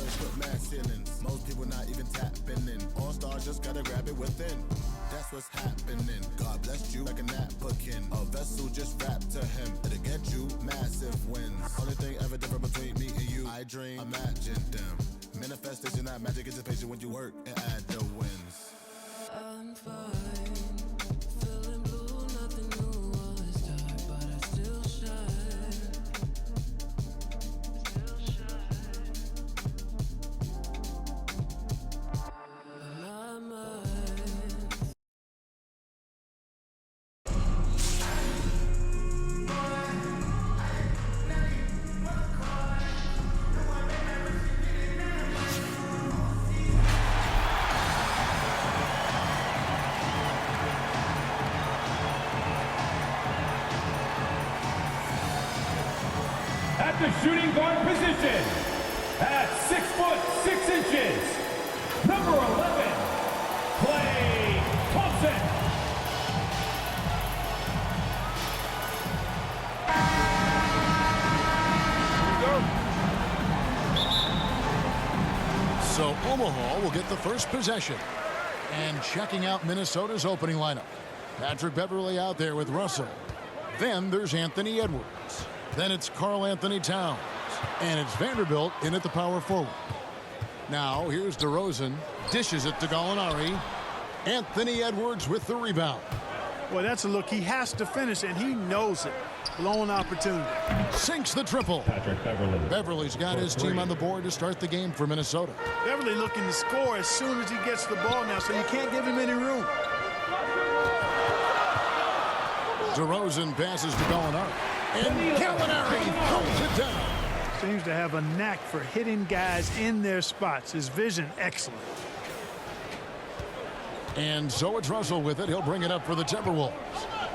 Players put mad ceilings. Most people not even tapping in. All-star just gotta grab it within. That's what's happening. God bless you like a napkin. A vessel just wrapped to him. It'll get you massive wins. Only thing ever different between me and you, I dream, imagine them. Manifestation, not magic, it's a patient when you work and add the wins. I'm fine, feeling blue, nothing new, all is dark, but I still shine. My mind. At the shooting guard position, at 6'6", number 11, Klay Thompson. So Omaha will get the first possession. And checking out Minnesota's opening lineup. Patrick Beverley out there with Russell. Then there's Anthony Edwards. Then it's Karl Anthony Towns. And it's Vanderbilt in at the power forward. Now here's DeRozan. Dishes it to Gallinari. Anthony Edwards with the rebound. Well, that's a look he has to finish, and he knows it. Blown opportunity. Sinks the triple. Patrick Beverley. Beverley's got his team on the board to start the game for Minnesota. Beverley looking to score as soon as he gets the ball now, so you can't give him any room. DeRozan passes to Gallinari. And Gallinari holds it down. Seems to have a knack for hitting guys in their spots. His vision, excellent. And so it's Russell with it. He'll bring it up for the Timberwolves.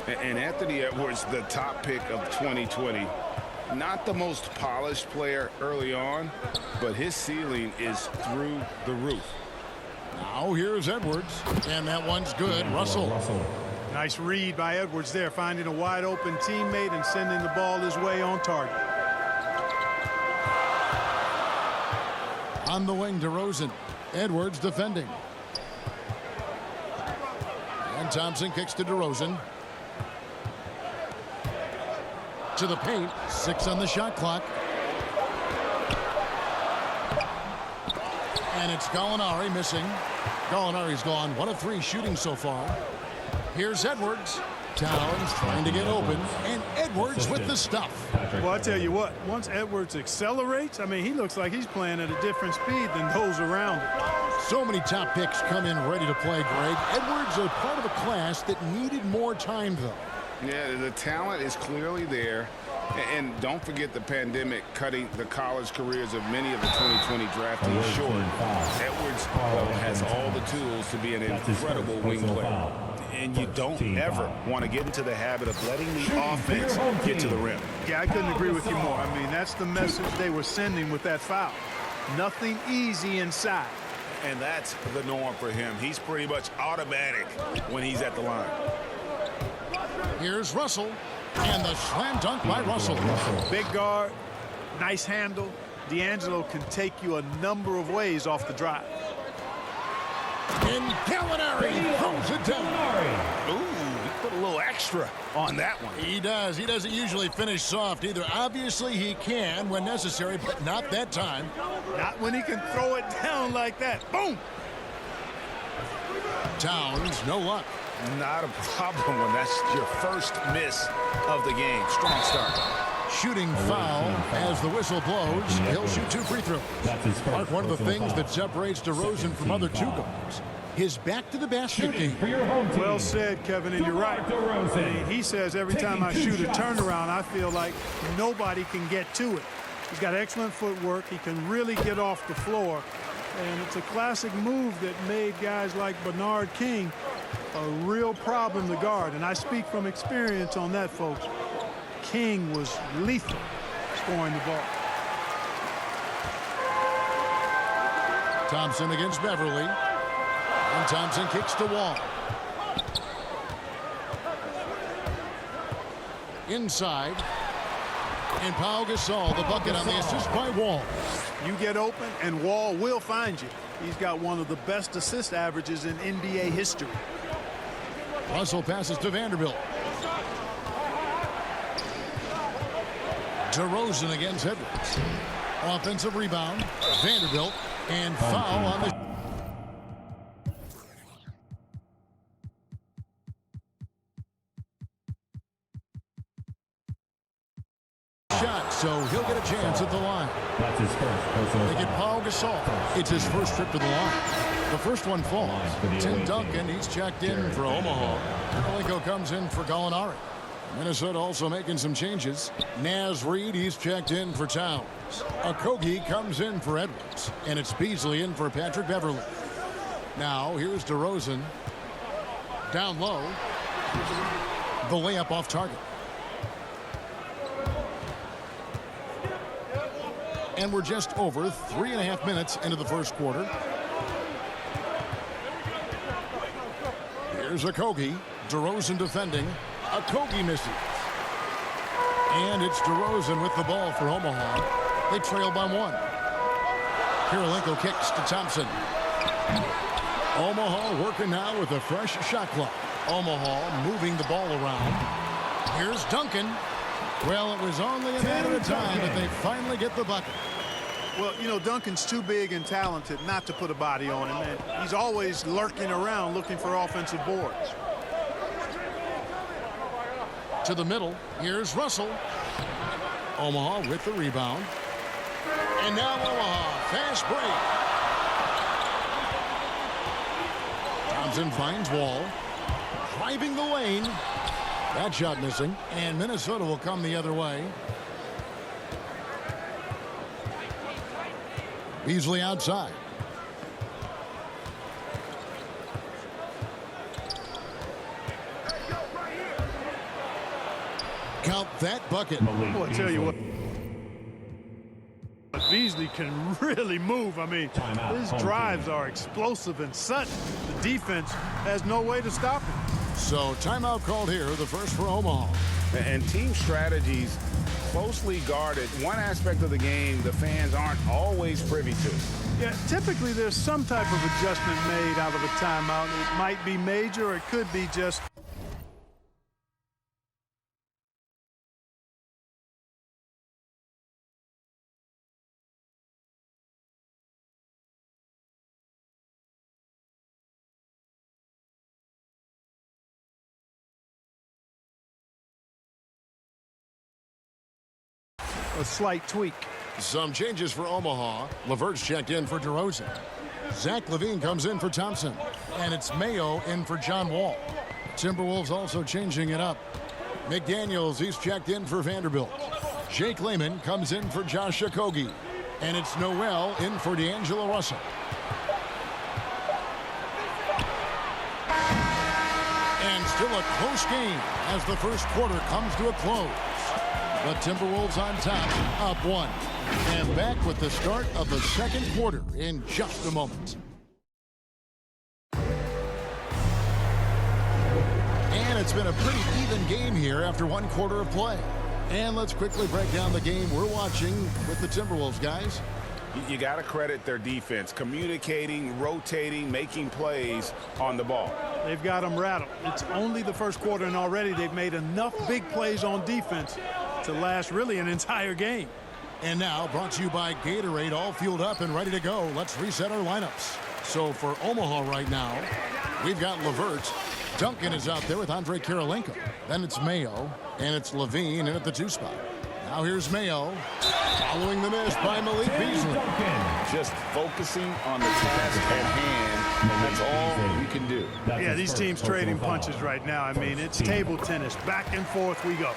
And Anthony Edwards, the top pick of 2020. Not the most polished player early on, but his ceiling is through the roof. Now here's Edwards. And that one's good. Russell. Nice read by Edwards there, finding a wide open teammate and sending the ball his way on target. On the wing, DeRozan. Edwards defending. And Thompson kicks to DeRozan. To the paint. 6 on the shot clock. And it's Gallinari missing. Gallinari's gone 1 of 3 shooting so far. Here's Edwards. Towns trying to get open. And Edwards with the stuff. Well, I tell you what, once Edwards accelerates, I mean, he looks like he's playing at a different speed than those around him. So many top picks come in ready to play, Greg. Edwards a part of a class that needed more time, though. Yeah, the talent is clearly there. And don't forget the pandemic cutting the college careers of many of the 2020 draftees short. Edwards has all the tools to be an incredible wing player. And you don't ever want to get into the habit of letting the offense get to the rim. Yeah, I couldn't agree with you more. I mean, that's the message they were sending with that foul. Nothing easy inside. And that's the norm for him. He's pretty much automatic when he's at the line. Here's Russell. And the slam dunk by Russell. Big guard, nice handle. D'Angelo can take you a number of ways off the drive. And Gallinari holds it down. Ooh, he put a little extra on that one. He does. He doesn't usually finish soft either. Obviously, he can when necessary, but not that time. Not when he can throw it down like that. Boom! Towns, no luck. Not a problem when that's your first miss of the game. Strong start. Shooting foul as the whistle blows. He'll shoot 2 free throws. Mark, one of the things that separates DeRozan from other two guards, his back-to-the-basket game. Well said, Kevin, and you're right. He says every time I shoot a turnaround, I feel like nobody can get to it. He's got excellent footwork. He can really get off the floor. And it's a classic move that made guys like Bernard King a real problem to guard. And I speak from experience on that, folks. King was lethal scoring the ball. Thompson against Beverley. And Thompson kicks to Wall. Inside. And Pau Gasol, the bucket on the assist by Wall. You get open, and Wall will find you. He's got one of the best assist averages in NBA history. Russell passes to Vanderbilt. DeRozan against Edwards. Offensive rebound. Vanderbilt. And foul on the shot, so he'll get a chance at the line. That's his first personal They get foul. Pau Gasol. It's his first trip to the line. The first one falls. Tim Duncan, he's checked in for Omaha. Kirilenko comes in for Gallinari. Minnesota also making some changes. Naz Reid, he's checked in for Towns. Okogie comes in for Edwards. And it's Beasley in for Patrick Beverly. Now, here's DeRozan. Down low. The layup off target. And we're just over 3.5 minutes into the first quarter. Here's Okogie. DeRozan defending. Okogie misses. And it's DeRozan with the ball for Omaha. They trail by 1. Kirilenko kicks to Thompson. Omaha working now with a fresh shot clock. Omaha moving the ball around. Here's Duncan. Well, it was only a matter of time that they finally get the bucket. Well, you know, Duncan's too big and talented not to put a body on him, and he's always lurking around looking for offensive boards. To the middle. Here's Russell. Omaha with the rebound. And now Omaha. Fast break. Thompson finds Wall. Driving the lane. That shot missing. And Minnesota will come the other way. Beasley outside. Count that bucket. Well, I tell you what, Beasley can really move. I mean, his drives are explosive and sudden. The defense has no way to stop him. So timeout called here, the first for Omaha. And team strategies closely guarded. One aspect of the game the fans aren't always privy to. Yeah, typically there's some type of adjustment made out of a timeout. It might be major or it could be just a slight tweak. Some changes for Omaha. LeVert's checked in for DeRozan. Zach LaVine comes in for Thompson. And it's Mayo in for John Wall. Timberwolves also changing it up. McDaniels, he's checked in for Vanderbilt. Jake Layman comes in for Josh Okogie. And it's Noel in for D'Angelo Russell. And still a close game as the first quarter comes to a close. The Timberwolves on top, up 1. And back with the start of the second quarter in just a moment. And it's been a pretty even game here after 1 quarter of play. And let's quickly break down the game we're watching with the Timberwolves, guys. You got to credit their defense, communicating, rotating, making plays on the ball. They've got them rattled. It's only the first quarter, and already they've made enough big plays on defense to last really an entire game. And now brought to you by Gatorade, all fueled up and ready to go. Let's reset our lineups. So for Omaha right now, we've got LeVert. Duncan is out there with Andre Kirilenko. Then it's Mayo, and it's LaVine in at the 2 spot. Now here's Mayo, following the miss by Malik Beasley. Just focusing on the task at hand. That's all we can do. Yeah, these teams trading punches right now. I mean, it's table tennis. Back and forth we go.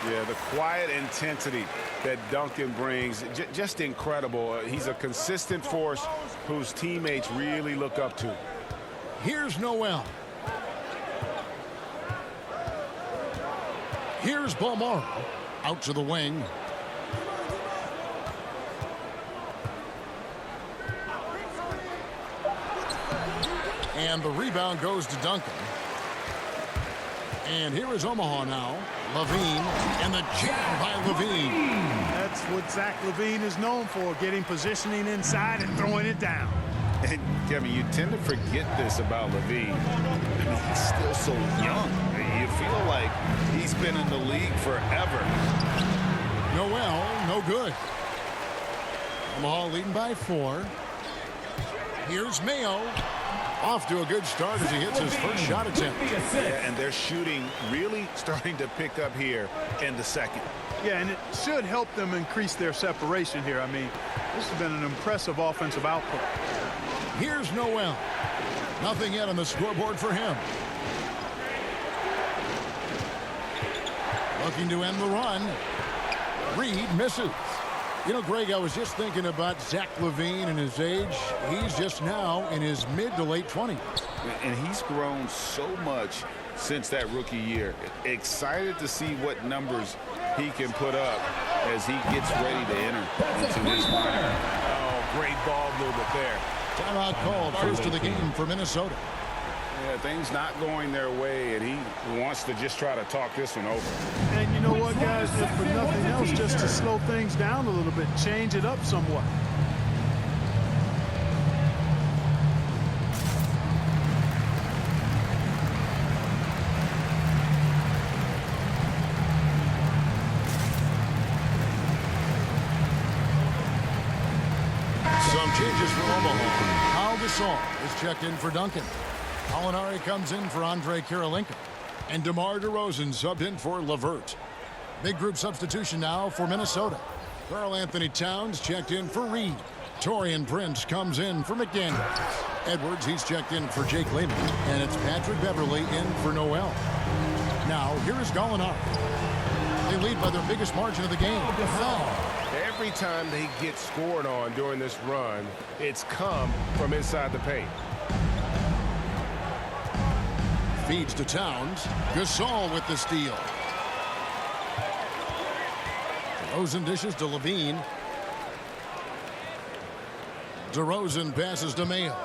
Yeah, the quiet intensity that Duncan brings, just incredible. He's a consistent force whose teammates really look up to. Here's Noel. Here's Balmaro. Out to the wing. And the rebound goes to Duncan. And here is Omaha now. Levine, and the jam by Levine. That's what Zach Levine is known for, getting positioning inside and throwing it down. And, Kevin, you tend to forget this about Levine. I mean, he's still so young. You feel like he's been in the league forever. Noel, no good. Omaha leading by 4. Here's Mayo. Off to a good start as he hits his first shot attempt. Yeah, and their shooting really starting to pick up here in the second. Yeah, and it should help them increase their separation here. I mean, this has been an impressive offensive output. Here's Noel. Nothing yet on the scoreboard for him. Looking to end the run. Reed misses. You know, Greg, I was just thinking about Zach Levine and his age. He's just now in his mid to late 20s. And he's grown so much since that rookie year. Excited to see what numbers he can put up as he gets ready to enter into his prime. Oh, great ball movement there. Timeout called, first of the game for Minnesota. Yeah, things not going their way, and he wants to just try to talk this one over. And you know what, guys, if for nothing else, just to slow things down a little bit, change it up somewhat. Some changes for Omaha. Al Gasol is checked in for Duncan. Alinari comes in for Andre Kirilenko. And DeMar DeRozan subbed in for LeVert. Big group substitution now for Minnesota. Karl Anthony Towns checked in for Reed. Torian Prince comes in for McDaniels. Edwards, he's checked in for Jake Layman. And it's Patrick Beverley in for Noel. Now, here is Gallinari. They lead by their biggest margin of the game. Every time they get scored on during this run, it's come from inside the paint. Feeds to Towns. Gasol with the steal. DeRozan dishes to Levine. DeRozan passes to Mayo.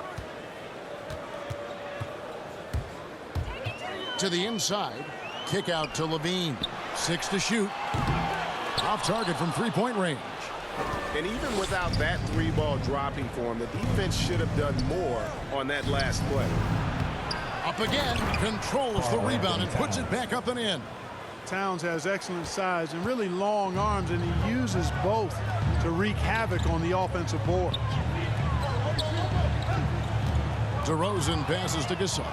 To the inside. Kick out to Levine. 6 to shoot. Off target from three-point range. And even without that three ball dropping for him, the defense should have done more on that last play. Up again, controls the rebound and puts it back up and in. Towns has excellent size and really long arms, and he uses both to wreak havoc on the offensive board. DeRozan passes to Gasol.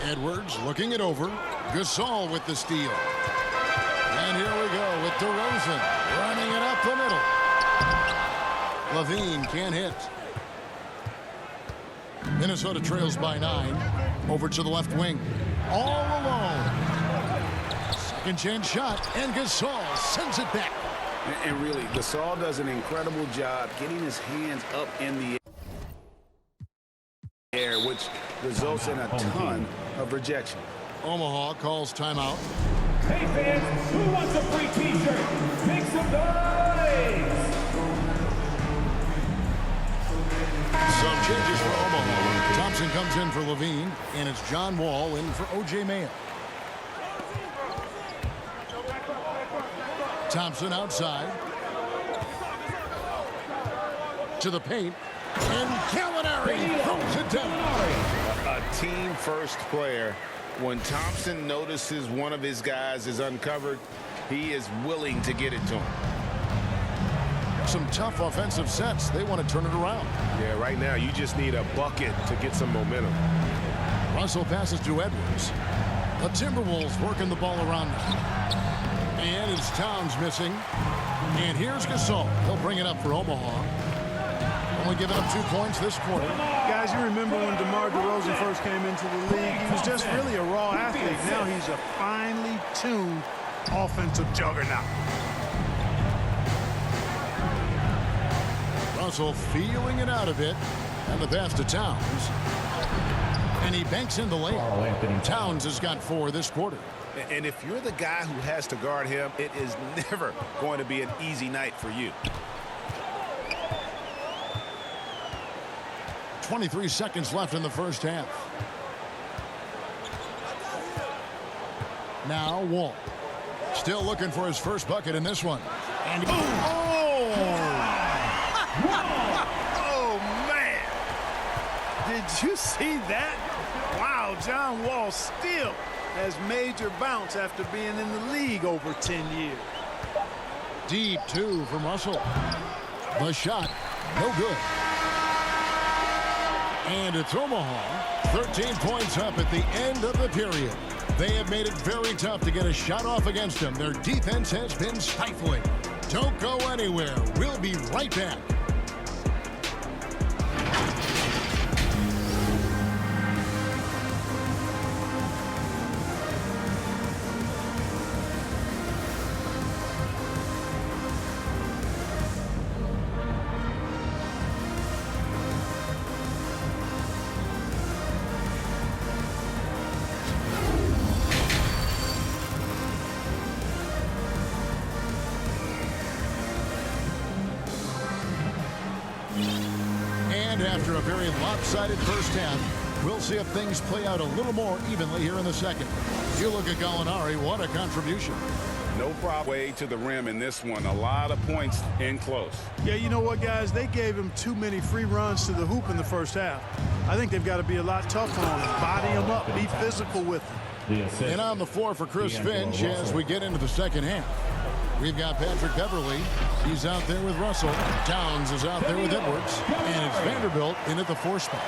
Edwards looking it over. Gasol with the steal. And here we go with DeRozan running it up the middle. Levine can't hit. Minnesota trails by 9. Over to the left wing. All alone. Second chance shot. And Gasol sends it back. And really, Gasol does an incredible job getting his hands up in the air, which results in a ton of rejection. Omaha calls timeout. Hey fans, who wants a free t-shirt? Make some noise! Some changes for Omaha. Thompson comes in for Levine, and it's John Wall in for O.J. Mayo. Thompson outside. To the paint. And Gallinari throws it down. A team-first player. When Thompson notices one of his guys is uncovered, he is willing to get it to him. Some tough offensive sets. They want to turn it around. Yeah, right now you just need a bucket to get some momentum. Russell passes to Edwards. The Timberwolves working the ball around now. And it's Towns missing. And here's Gasol. He'll bring it up for Omaha. Only giving up 2 points this quarter. Guys, you remember when DeMar DeRozan first came into the league? He was just really a raw athlete. Now he's a finely tuned offensive juggernaut. Russell feeling it out a bit. And the pass to Towns. And he banks in the layup. Towns has got 4 this quarter. And if you're the guy who has to guard him, it is never going to be an easy night for you. 23 seconds left in the first half. Now Wall. Still looking for his first bucket in this one. And Oh, man. Did you see that? Wow, John Wall still has major bounce after being in the league over 10 years. Deep two from Russell. The shot, no good. And it's Omaha, 13 points up at the end of the period. They have made it very tough to get a shot off against them. Their defense has been stifling. Don't go anywhere. We'll be right back. After a very lopsided first half, we'll see if things play out a little more evenly here in the second. You look at Gallinari, what a contribution. No problem. Way to the rim in this one. A lot of points in close. Yeah, you know what, guys? They gave him too many free runs to the hoop in the first half. I think they've got to be a lot tougher on him. Body him up. Be physical with him. And on the floor for Chris Finch as we get into the second half. We've got Patrick Beverly. He's out there with Russell. Downs is out there with Edwards. And it's Vanderbilt in at the 4 spot.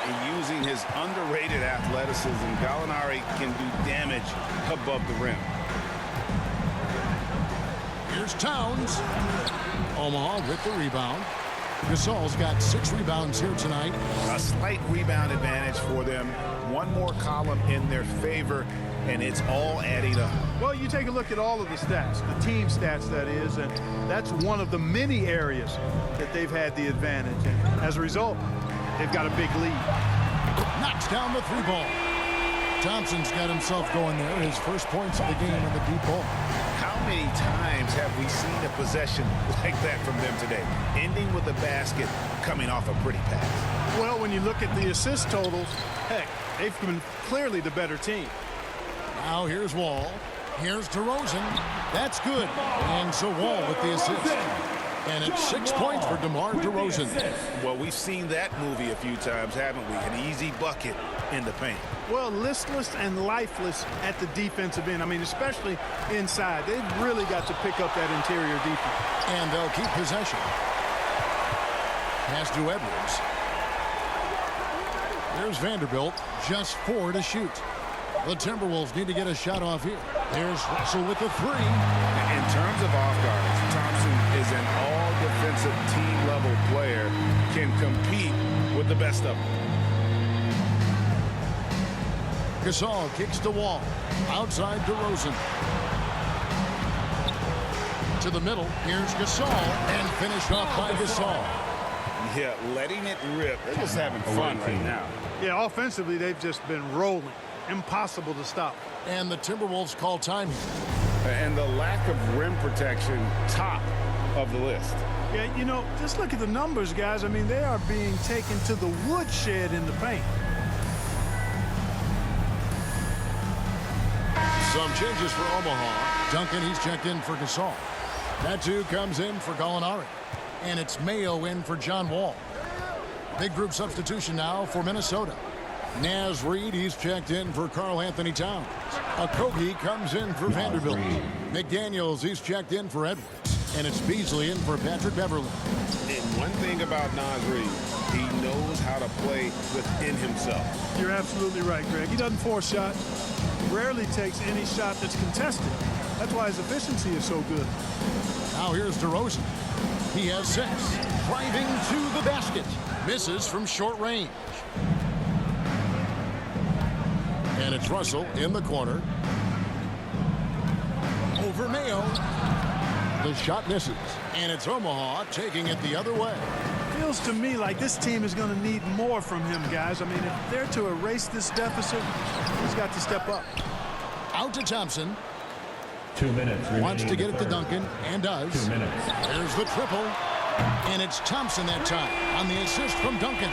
And using his underrated athleticism, Gallinari can do damage above the rim. Here's Towns. Omaha with the rebound. Gasol's got 6 rebounds here tonight. A slight rebound advantage for them. One more column in their favor, and it's all adding up. Well, you take a look at all of the stats, the team stats, that is, and that's one of the many areas that they've had the advantage. And as a result, they've got a big lead. Knocks down the 3 ball. Thompson's got himself going there. His first points of the game in the deep ball. How many times have we seen a possession like that from them today, ending with a basket coming off a pretty pass? Well, when you look at the assist totals, heck, they've been clearly the better team. Now here's Wall. Here's DeRozan. That's good. And so Wall with the assist. And it's 6 points for DeMar DeRozan. Well, we've seen that movie a few times, haven't we? An easy bucket in the paint. Well, listless and lifeless at the defensive end. I mean, especially inside. They've really got to pick up that interior defense. And they'll keep possession. Pass to Edwards. There's Vanderbilt. Just 4 to shoot. The Timberwolves need to get a shot off here. There's Russell with the 3. In terms of off guards, Thompson is an all-defensive team-level player, can compete with the best of them. Gasol kicks the Wall. Outside DeRozan. To the middle. Here's Gasol. And finished off by Gasol. Yeah, letting it rip. They're just having fun right now. Yeah, offensively, they've just been rolling. Impossible to stop. And the Timberwolves call time here. And the lack of rim protection, top of the list. Yeah, you know, just look at the numbers, guys. I mean, they are being taken to the woodshed in the paint. Some changes for Omaha. Duncan, he's checked in for Gasol. That too comes in for Gallinari. And it's Mayo in for John Wall. Big group substitution now for Minnesota. Naz Reid, he's checked in for Karl Anthony Towns. Okogie comes in for Vanderbilt. McDaniels, he's checked in for Edwards. And it's Beasley in for Patrick Beverly. And one thing about Naz Reid, he knows how to play within himself. You're absolutely right, Greg. He doesn't force shots. Rarely takes any shot that's contested. That's why his efficiency is so good. Now here's DeRozan. He has 6. Driving to the basket. Misses from short range. And it's Russell in the corner. Over Mayo. The shot misses. And it's Omaha taking it the other way. Feels to me like this team is going to need more from him, guys. I mean, if they're to erase this deficit, he's got to step up. Out to Thompson. 2 minutes. Wants to get it to Duncan, and does. 2 minutes. There's the triple. And it's Thompson that time on the assist from Duncan.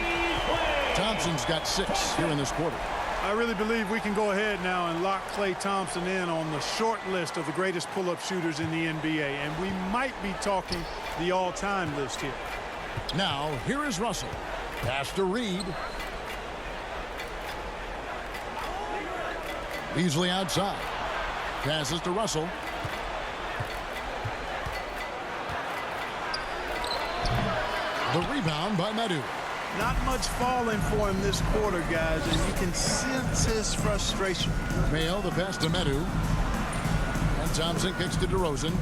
Thompson's got 6 here in this quarter. I really believe we can go ahead now and lock Klay Thompson in on the short list of the greatest pull-up shooters in the NBA, and we might be talking the all-time list here. Now, here is Russell. Pass to Reed. Beasley outside. Passes to Russell. The rebound by Medu. Not much falling for him this quarter, guys, and you can sense his frustration. Mayo, the pass to Medu. And Thompson kicks to DeRozan.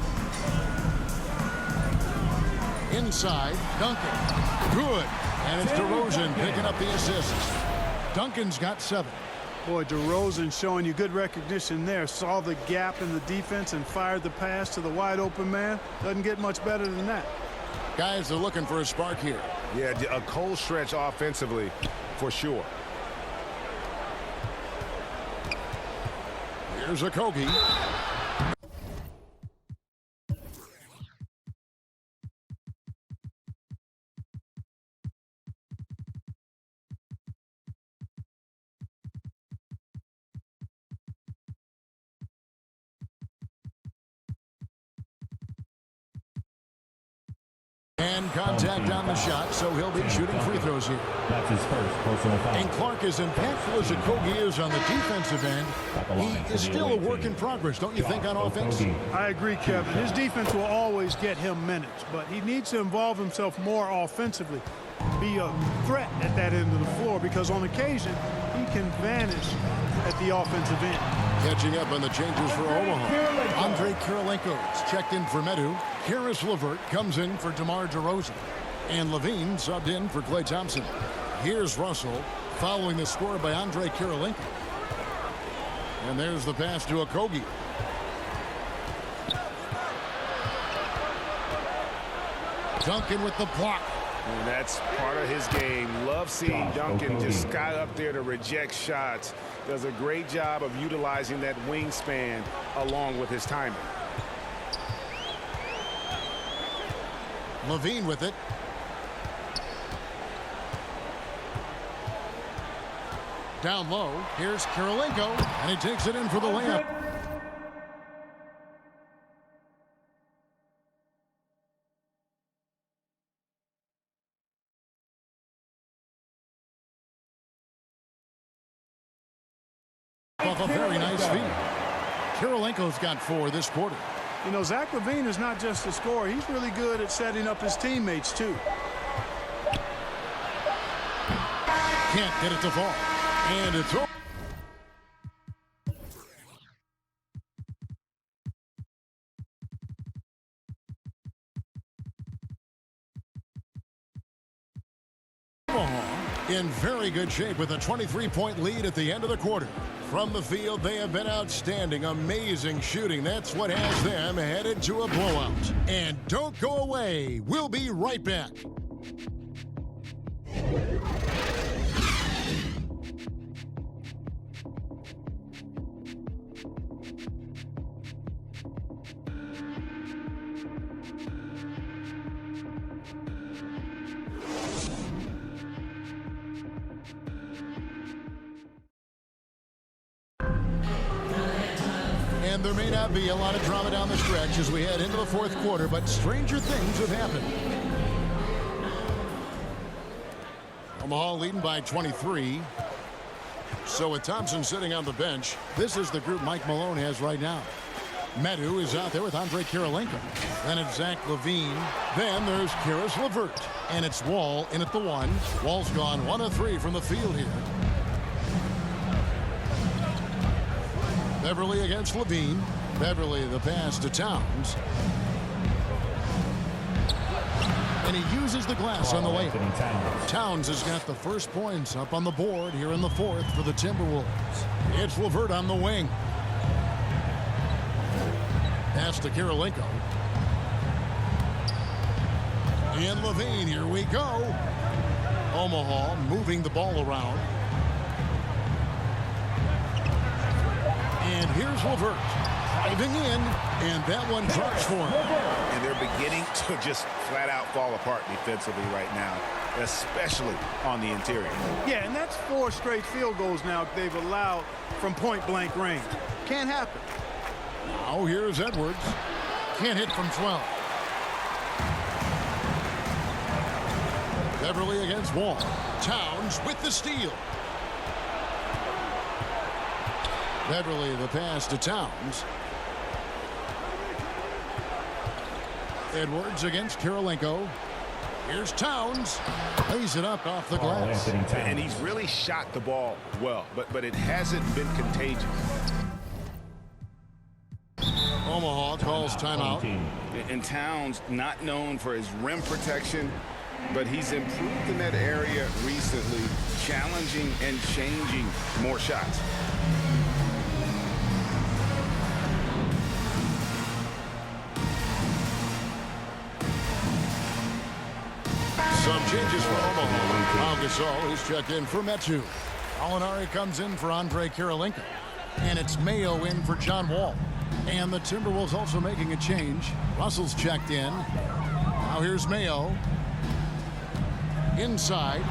Inside, Duncan. Good. And it's DeRozan picking up the assist. Duncan's got 7. Boy, DeRozan showing you good recognition there. Saw the gap in the defense and fired the pass to the wide open man. Doesn't get much better than that. Guys are looking for a spark here. Yeah, a cold stretch offensively for sure. Here's Okogie. And contact on the shot, so he'll be shooting free throws here. That's his first personal foul. And Clark, as impactful as Okogie is on the defensive end, he is still a work in progress, don't you think, on offense? I agree, Kevin. His defense will always get him minutes, but he needs to involve himself more offensively. Be a threat at that end of the floor, because on occasion, he can vanish at the offensive end. Catching up on the changes for Omaha. Andre Kirilenko's checked in for Medu. Karis LeVert comes in for DeMar DeRozan. And Levine subbed in for Klay Thompson. Here's Russell following the score by Andre Kirilenko. And there's the pass to Okogie. Duncan with the block. And that's part of his game. Love seeing Duncan just sky up there to reject shots. Does a great job of utilizing that wingspan along with his timing. Levine with it. Down low. Here's Kirilenko, and he takes it in for the layup. Off a very nice feed. Kirilenko's got 4 this quarter. You know, Zach LaVine is not just a scorer. He's really good at setting up his teammates, too. Can't get it to fall. And it's over. In very good shape with a 23-point lead at the end of the quarter. From the field, they have been outstanding. Amazing shooting. That's what has them headed to a blowout. And don't go away. We'll be right back. And there may not be a lot of drama down the stretch as we head into the fourth quarter, but stranger things have happened. Omaha leading by 23. So with Thompson sitting on the bench, this is the group Mike Malone has right now. Medu is out there with Andre Kirilenko. Then it's Zach LaVine. Then there's Karis LeVert. And it's Wall in at the 1. Wall's gone 1 of 3 from the field here. Beverly against Levine. Beverly the pass to Towns. And he uses the glass on the way. Towns has got the first points up on the board here in the fourth for the Timberwolves. It's LeVert on the wing. Pass to Kirilenko. And Levine, here we go. Omaha moving the ball around. And here's LeVert. Diving in, and that one drops for him. And they're beginning to just flat out fall apart defensively right now, especially on the interior. Yeah, and that's 4 straight field goals now they've allowed from point-blank range. Can't happen. Now here's Edwards. Can't hit from 12. Beverly against Wall. Towns with the steal. Beverly the pass to Towns. Edwards against Kirilenko. Here's Towns. Lays it up off the glass. And he's really shot the ball well, but it hasn't been contagious. Omaha calls timeout. And Towns not known for his rim protection, but he's improved in that area recently, challenging and changing more shots. Some changes for Omaha. Pau Gasol is checked in for Metu. Alinari comes in for Andre Kirilenko. And it's Mayo in for John Wall. And the Timberwolves also making a change. Russell's checked in. Now here's Mayo. Inside.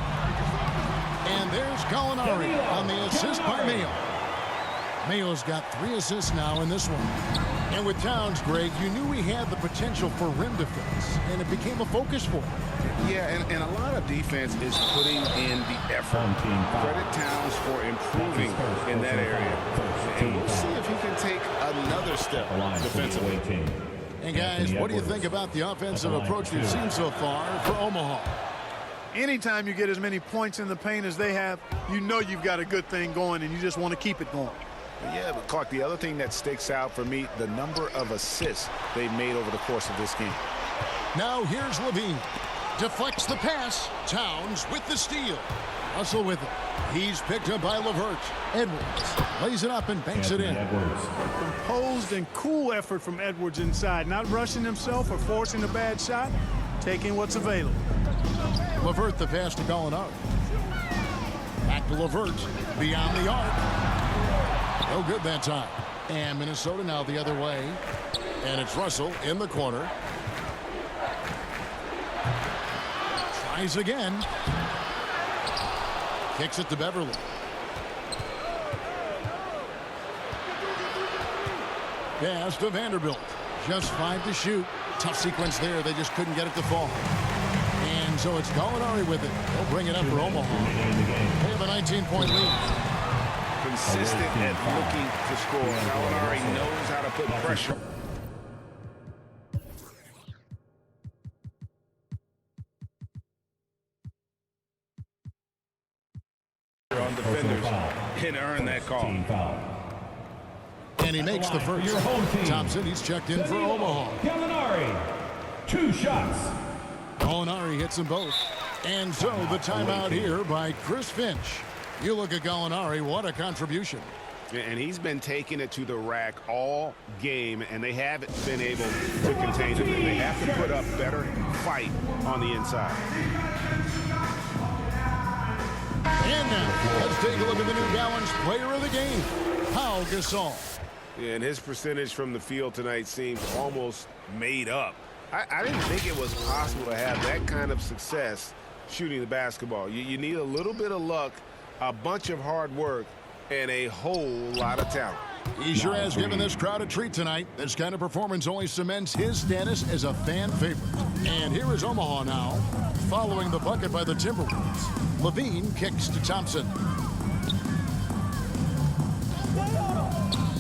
And there's Gallinari on the assist by Mayo. Mayo's got 3 assists now in this one. And with Towns, Greg, you knew he had the potential for rim defense, and it became a focus for him. Yeah, and a lot of defense is putting in the effort. Credit Towns for improving in that area. And we'll see if he can take another step defensively. And guys, what do you think about the offensive approach we've seen so far for Omaha? Anytime you get as many points in the paint as they have, you know you've got a good thing going, and you just want to keep it going. Yeah, but Clark, the other thing that sticks out for me, the number of assists they made over the course of this game. Now here's Levine. Deflects the pass. Towns with the steal. Russell with it. He's picked up by LeVert. Edwards lays it up and banks it in. Composed and cool effort from Edwards inside. Not rushing himself or forcing a bad shot. Taking what's available. LeVert the pass to Gallinari. Back to LeVert. Beyond the arc. No good that time. And Minnesota now the other way. And it's Russell in the corner. Tries again. Kicks it to Beverly. Pass to Vanderbilt. Just 5 to shoot. Tough sequence there. They just couldn't get it to fall. And so it's Gallinari with it. They'll bring it up for Omaha. They have a 19-point lead. Consistent at looking to score. Gallinari knows how to put pressure on defenders and earn that call. And he makes the first. Thompson, he's checked in for Omaha. Gallinari, 2 shots. Gallinari hits them both. And so the timeout here by Chris Finch. You look at Gallinari, what a contribution. And he's been taking it to the rack all game, and they haven't been able to contain him. They have to put up better fight on the inside. And now, let's take a look at the New Balance player of the game, Pau Gasol. Yeah, and his percentage from the field tonight seems almost made up. I didn't think it was possible to have that kind of success shooting the basketball. You need a little bit of luck, a bunch of hard work, and a whole lot of talent. He sure has given this crowd a treat tonight. This kind of performance only cements his status as a fan favorite. And here is Omaha now, following the bucket by the Timberwolves. Levine kicks to Thompson.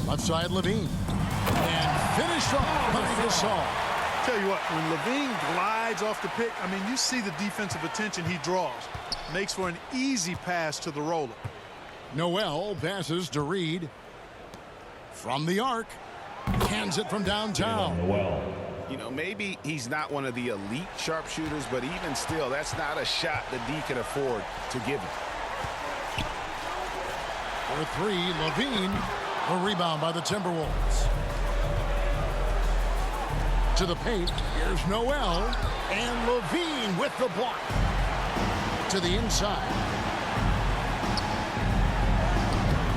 Left side, Levine. And finished off by Gasol. Tell you what, when Levine glides off the pick, I mean, you see the defensive attention he draws. Makes for an easy pass to the roller. Noel passes to Reed. From the arc. Hands it from downtown. You know, maybe he's not one of the elite sharpshooters, but even still, that's not a shot that D can afford to give him. For 3, Levine. A rebound by the Timberwolves. To the paint. Here's Noel. And Levine with the block. To the inside.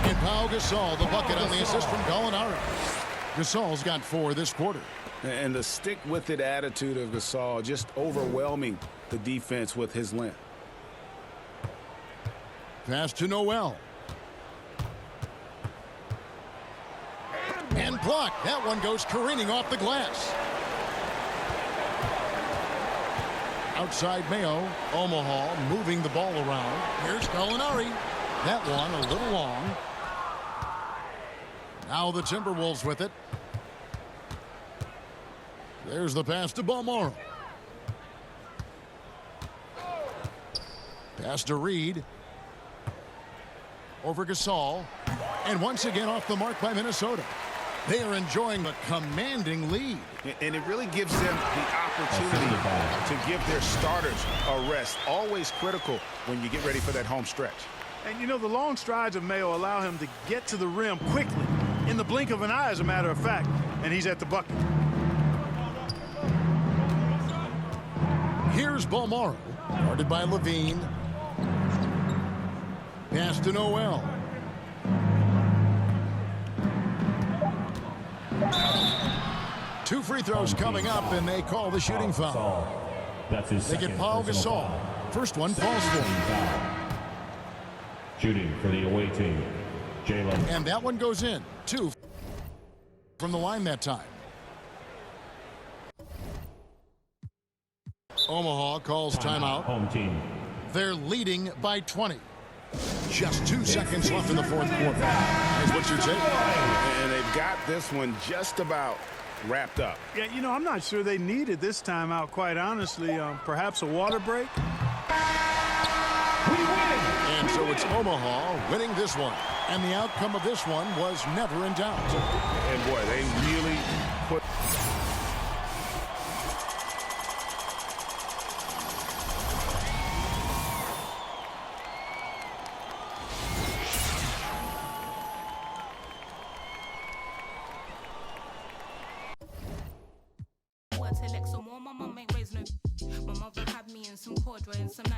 And Pau Gasol, the bucket on the assist from Gallinari. Gasol's got 4 this quarter. And the stick-with-it attitude of Gasol, just overwhelming the defense with his length. Pass to Noel. And blocked. That one goes careening off the glass. Outside Mayo. Omaha moving the ball around. Here's Gallinari. That one a little long. Now the Timberwolves with it. There's the pass to Balmoro. Pass to Reed. Over Gasol. And once again off the mark by Minnesota. They are enjoying a commanding lead. And it really gives them the opportunity to give their starters a rest. Always critical when you get ready for that home stretch. And, you know, the long strides of Mayo allow him to get to the rim quickly, in the blink of an eye, as a matter of fact, and he's at the bucket. Here's Balmoro, guarded by Levine. Pass to Noel. Two free throws coming up, and they call the shooting foul. That's his They get Paul Gasol. First one falls for him. Shooting for the away team, Jalen. And that one goes in. 2 from the line that time. Omaha calls timeout. Home team. They're leading by 20. Just 2 seconds left in the fourth quarter. That's what you're taking. And they've got this one just about wrapped up. Yeah, you know, I'm not sure they needed this timeout, quite honestly. Perhaps a water break? And so it's Omaha winning this one. And the outcome of this one was never in doubt. And boy, they really put... Till like some more, my mum ain't raised no. My mother had me in some corduroy and some Nike.